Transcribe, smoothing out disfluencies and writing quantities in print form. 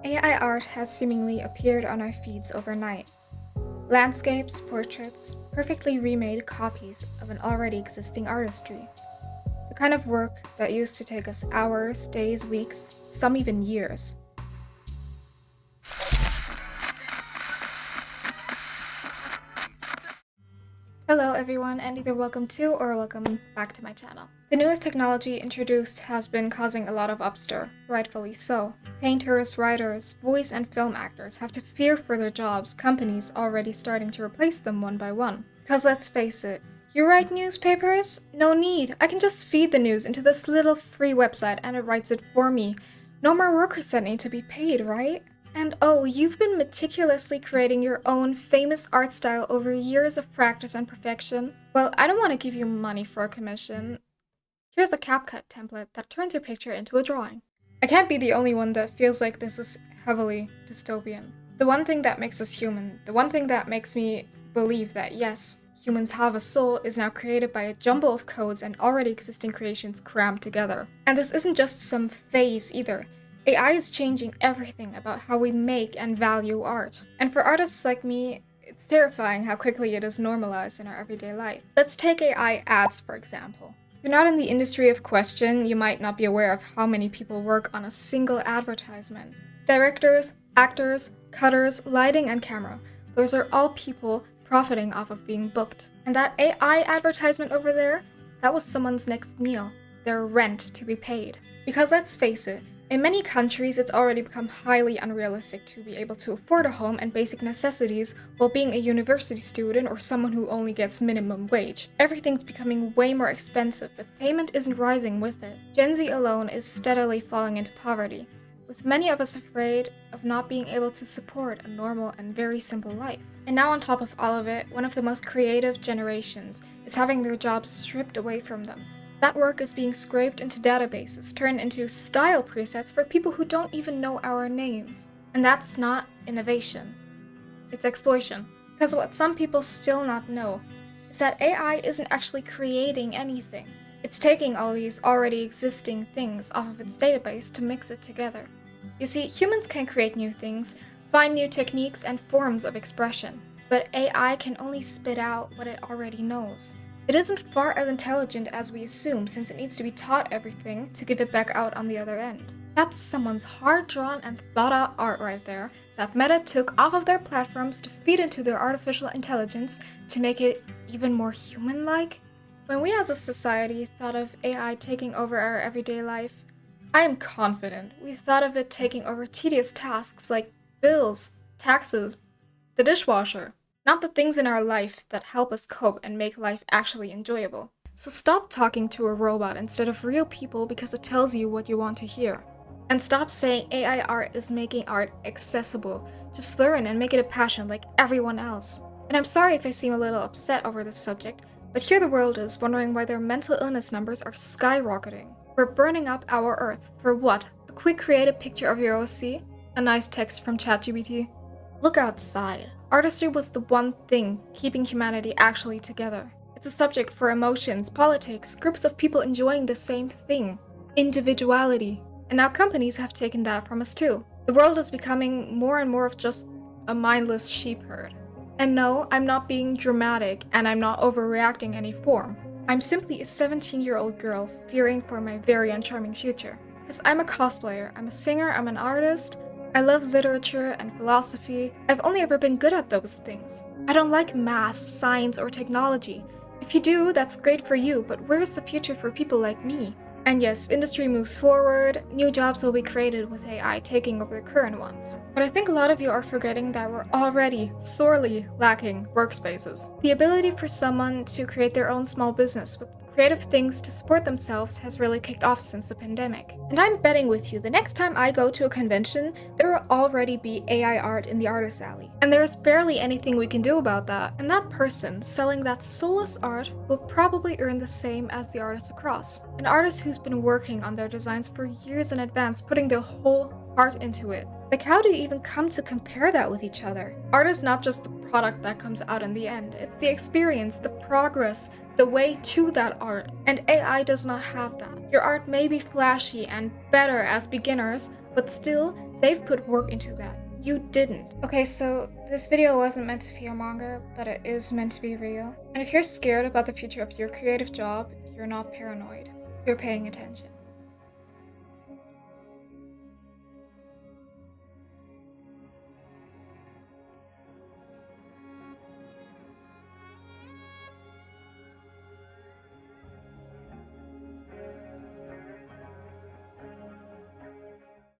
AI art has seemingly appeared on our feeds overnight. Landscapes, portraits, perfectly remade copies of an already existing artistry. The kind of work that used to take us hours, days, weeks, some even years. Hello everyone, and either welcome to or welcome back to my channel. The newest technology introduced has been causing a lot of upstir, rightfully so. Painters, writers, voice and film actors have to fear for their jobs, companies already starting to replace them one by one. Because let's face it, you write newspapers? No need, I can just feed the news into this little free website and it writes it for me. No more workers that need to be paid, right? And oh, you've been meticulously creating your own famous art style over years of practice and perfection. Well, I don't want to give you money for a commission. Here's a CapCut template that turns your picture into a drawing. I can't be the only one that feels like this is heavily dystopian. The one thing that makes us human, the one thing that makes me believe that yes, humans have a soul is now created by a jumble of codes and already existing creations crammed together. And this isn't just some phase either. AI is changing everything about how we make and value art. And for artists like me, it's terrifying how quickly it is normalized in our everyday life. Let's take AI ads, for example. If you're not in the industry of question, you might not be aware of how many people work on a single advertisement. Directors, actors, cutters, lighting, and camera. Those are all people profiting off of being booked. And that AI advertisement over there, that was someone's next meal, their rent to be paid. Because let's face it, in many countries, it's already become highly unrealistic to be able to afford a home and basic necessities while being a university student or someone who only gets minimum wage. Everything's becoming way more expensive, but payment isn't rising with it. Gen Z alone is steadily falling into poverty, with many of us afraid of not being able to support a normal and very simple life. And now on top of all of it, one of the most creative generations is having their jobs stripped away from them. That work is being scraped into databases, turned into style presets for people who don't even know our names. And that's not innovation. It's exploitation. Because what some people still not know is that AI isn't actually creating anything. It's taking all these already existing things off of its database to mix it together. You see, humans can create new things, find new techniques and forms of expression, but AI can only spit out what it already knows. It isn't far as intelligent as we assume, since it needs to be taught everything to give it back out on the other end. That's someone's hard-drawn and thought-out art right there that Meta took off of their platforms to feed into their artificial intelligence to make it even more human-like. When we as a society thought of AI taking over our everyday life, I am confident we thought of it taking over tedious tasks like bills, taxes, the dishwasher. Not the things in our life that help us cope and make life actually enjoyable. So stop talking to a robot instead of real people because it tells you what you want to hear. And stop saying AI art is making art accessible. Just learn and make it a passion like everyone else. And I'm sorry if I seem a little upset over this subject, but here the world is wondering why their mental illness numbers are skyrocketing. We're burning up our Earth. For what? A quick creative picture of your OC? A nice text from ChatGPT? Look outside. Artistry was the one thing keeping humanity actually together. It's a subject for emotions, politics, groups of people enjoying the same thing. Individuality. And now companies have taken that from us too. The world is becoming more and more of just a mindless sheep herd. And no, I'm not being dramatic and I'm not overreacting any form. I'm simply a 17-year-old girl fearing for my very uncharming future. Because I'm a cosplayer, I'm a singer, I'm an artist, I love literature and philosophy. I've only ever been good at those things. I don't like math, science, or technology. If you do, that's great for you, but where's the future for people like me? And yes, industry moves forward, new jobs will be created with AI taking over the current ones. But I think a lot of you are forgetting that we're already sorely lacking workspaces. The ability for someone to create their own small business with creative things to support themselves has really kicked off since the pandemic. And I'm betting with you, the next time I go to a convention, there will already be AI art in the artist alley. And there's barely anything we can do about that. And that person selling that soulless art will probably earn the same as the artist across. An artist who's been working on their designs for years in advance, putting their whole heart into it. Like, how do you even come to compare that with each other? Art is not just the product that comes out in the end. It's the experience, the progress, the way to that art. And AI does not have that. Your art may be flashy and better as beginners, but still, They've put work into that. You didn't. Okay, so this video wasn't meant to fearmonger, but it is meant to be real. And if you're scared about the future of your creative job, you're not paranoid. You're paying attention.